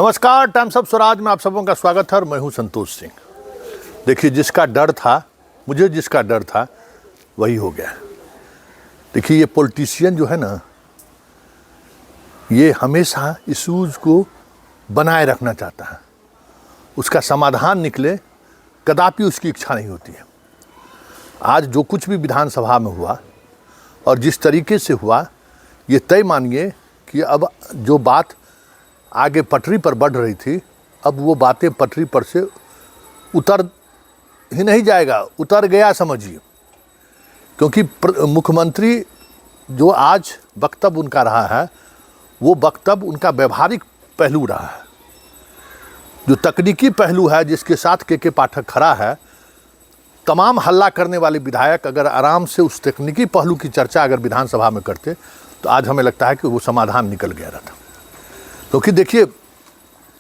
नमस्कार, times of Swaraj में आप सबों का स्वागत है और मैं हूं संतोष सिंह। देखिए, जिसका डर था, मुझे जिसका डर था वही हो गया। देखिए, ये पॉलिटिशियन जो है ना, ये हमेशा इश्यूज को बनाए रखना चाहता है, उसका समाधान निकले कदापि उसकी इच्छा नहीं होती है। आज जो कुछ भी विधानसभा में हुआ और जिस तरीके से हुआ, ये तय मानिए कि अब जो बात आगे पटरी पर बढ़ रही थी, अब वो बातें पटरी पर से उतर ही नहीं जाएगा, उतर गया समझिए। क्योंकि मुख्यमंत्री जो आज वक्तव्य उनका रहा है, वो वक्तव्य उनका व्यवहारिक पहलू रहा है। जो तकनीकी पहलू है, जिसके साथ के पाठक खड़ा है, तमाम हल्ला करने वाले विधायक अगर आराम से उस तकनीकी पहलू की चर्चा अगर विधानसभा में करते तो आज हमें लगता है कि वो समाधान निकल गया रहता। क्योंकि देखिए,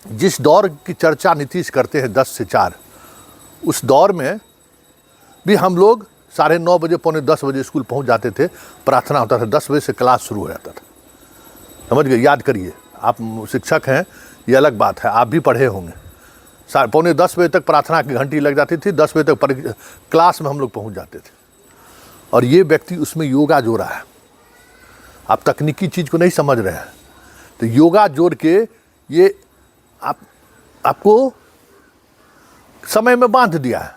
जिस दौर की चर्चा नीतीश करते हैं 10 से 4, उस दौर में भी हम लोग 9:30 बजे, 9:45 बजे स्कूल पहुंच जाते थे। प्रार्थना होता था, 10 बजे से क्लास शुरू हो जाता था। समझ गए? याद करिए, आप शिक्षक हैं, ये अलग बात है, आप भी पढ़े होंगे। 9:45 बजे तक प्रार्थना की घंटी लग जाती थी, 10 बजे तक क्लास में हम लोग पहुँच जाते थे। और ये व्यक्ति उसमें योगा जोड़ा है। आप तकनीकी चीज़ को नहीं समझ रहे हैं, तो योगा जोड़ के ये आपको समय में बांध दिया है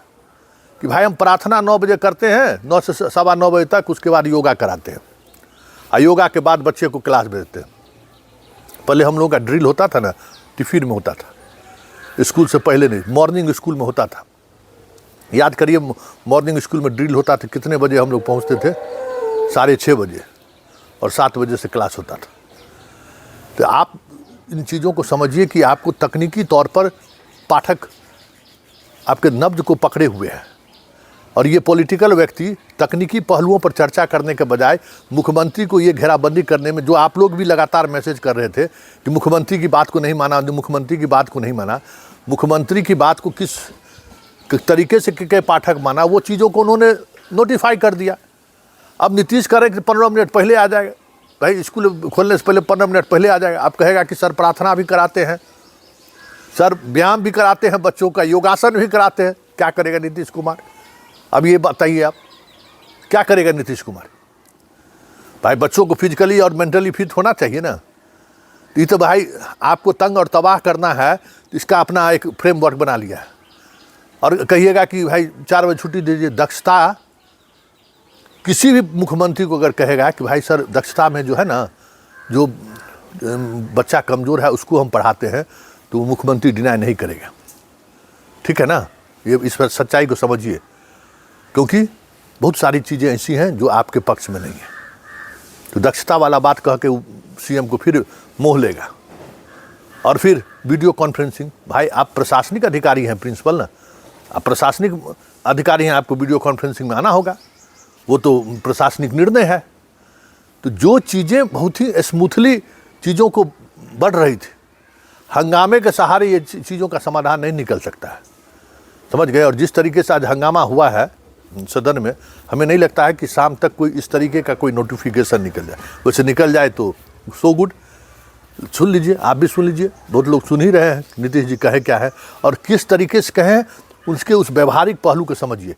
कि भाई हम प्रार्थना 9 बजे करते हैं, 9 से 9:15 बजे तक, उसके बाद योगा कराते हैं और योगा के बाद बच्चे को क्लास भेजते हैं। पहले हम लोगों का ड्रिल होता था ना, टिफिन में होता था, स्कूल से पहले नहीं, मॉर्निंग स्कूल में होता था। याद करिए, मॉर्निंग स्कूल में ड्रिल होता था, कितने बजे हम लोग पहुँचते थे? 6:30 बजे, और 7 बजे से क्लास होता था। तो आप इन चीज़ों को समझिए कि आपको तकनीकी तौर पर पाठक आपके नब्ज को पकड़े हुए हैं। और ये पॉलिटिकल व्यक्ति तकनीकी पहलुओं पर चर्चा करने के बजाय मुख्यमंत्री को ये घेराबंदी करने में, जो आप लोग भी लगातार मैसेज कर रहे थे कि मुख्यमंत्री की बात को नहीं माना, जो मुख्यमंत्री की बात को नहीं माना, मुख्यमंत्री की बात को किस तरीके से के पाठक माना, वो चीज़ों को उन्होंने नोटिफाई कर दिया। अब नीतीश कह रहे कि 15 मिनट पहले आ जाएगा, भाई स्कूल खोलने से पहले 15 मिनट पहले आ जाएगा। आप कहेगा कि सर प्रार्थना भी कराते हैं, सर व्यायाम भी कराते हैं, बच्चों का योगासन भी कराते हैं। क्या करेगा नीतीश कुमार? अब ये बताइए, आप क्या करेगा नीतीश कुमार? भाई बच्चों को फिजिकली और मेंटली फिट होना चाहिए ना। ये तो भाई आपको तंग और तबाह करना है, तो इसका अपना एक फ्रेमवर्क बना लिया है। और कहिएगा कि भाई 4 बजे छुट्टी दीजिए। दक्षता, किसी भी मुख्यमंत्री को अगर कहेगा कि भाई सर दक्षता में जो है ना, जो बच्चा कमज़ोर है उसको हम पढ़ाते हैं, तो वो मुख्यमंत्री डिनाई नहीं करेगा। ठीक है ना? ये इस पर सच्चाई को समझिए, क्योंकि बहुत सारी चीज़ें ऐसी हैं जो आपके पक्ष में नहीं है। तो दक्षता वाला बात कह के सीएम को फिर मोह लेगा। और फिर वीडियो कॉन्फ्रेंसिंग, भाई आप प्रशासनिक अधिकारी हैं, प्रिंसिपल ना, आप प्रशासनिक अधिकारी हैं, आपको वीडियो कॉन्फ्रेंसिंग में आना होगा, वो तो प्रशासनिक निर्णय है। तो जो चीज़ें बहुत ही स्मूथली चीज़ों को बढ़ रही थी, हंगामे के सहारे ये चीज़ों का समाधान नहीं निकल सकता है। समझ गए? और जिस तरीके से आज हंगामा हुआ है सदन में, हमें नहीं लगता है कि शाम तक कोई इस तरीके का कोई नोटिफिकेशन निकल जाए। वैसे निकल जाए तो सो गुड। सुन लीजिए, आप भी सुन लीजिए, बहुत लोग सुन ही रहे हैं नीतीश जी कहे क्या है और किस तरीके से कहें, उसके उस व्यवहारिक पहलू को समझिए।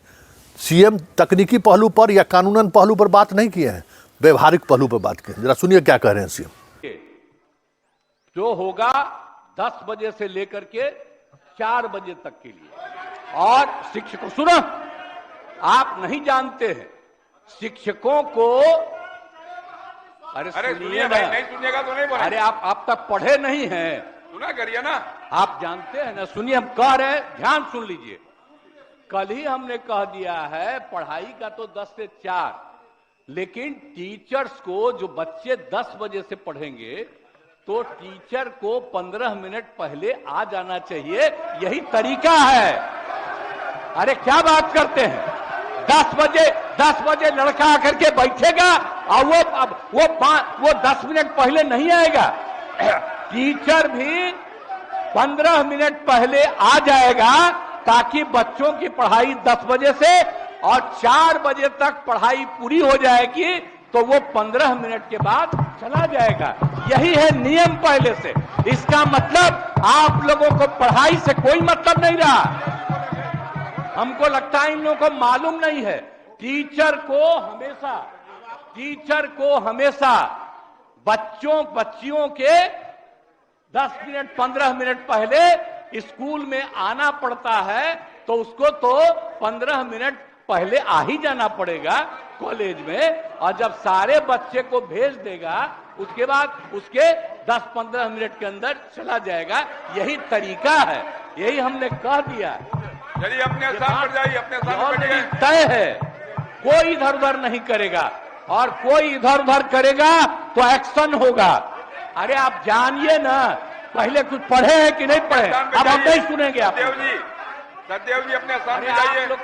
सीएम तकनीकी पहलू पर या कानूनन पहलू पर बात नहीं किए हैं, व्यवहारिक पहलू पर बात किए। जरा सुनिए क्या कह रहे हैं सीएम। जो होगा 10 बजे से लेकर के 4 बजे तक के लिए। और शिक्षकों, सुनो, आप नहीं जानते हैं शिक्षकों को, अरे सुनिए भाई, नहीं सुनिएगा तो नहीं बोलेंगे। अरे आप तक पढ़े नहीं हैं, सुना करिए ना, आप जानते हैं ना। सुनिए, हम कह रहे हैं, ध्यान सुन लीजिए। कल ही हमने कह दिया है पढ़ाई का तो 10 से 4, लेकिन टीचर्स को, जो बच्चे 10 बजे से पढ़ेंगे, तो टीचर को 15 मिनट पहले आ जाना चाहिए। यही तरीका है। अरे क्या बात करते हैं? 10 बजे लड़का आकर के बैठेगा और वो 10 मिनट पहले नहीं आएगा। टीचर भी 15 मिनट पहले आ जाएगा, ताकि बच्चों की पढ़ाई 10 बजे से और 4 बजे तक पढ़ाई पूरी हो जाएगी, तो वो 15 मिनट के बाद चला जाएगा। यही है नियम पहले से। इसका मतलब आप लोगों को पढ़ाई से कोई मतलब नहीं रहा। हमको लगता है इन लोगों को मालूम नहीं है। टीचर को हमेशा बच्चियों के 10 मिनट 15 मिनट पहले स्कूल में आना पड़ता है, तो उसको तो 15 मिनट पहले आ ही जाना पड़ेगा कॉलेज में, और जब सारे बच्चे को भेज देगा उसके बाद उसके 10-15 मिनट के अंदर चला जाएगा। यही तरीका है, यही हमने कह दिया। चलिए अपने स्थान पर जाइए, अपने स्थान पर बैठिए। तय है, कोई इधर उधर नहीं करेगा, और कोई इधर उधर करेगा तो एक्शन होगा। अरे आप जानिए ना, पहले कुछ पढ़े हैं कि नहीं पढ़े, अब हम नहीं सुनेंगे आप। सत्यदेव जी अपने स्थान पर जाइए।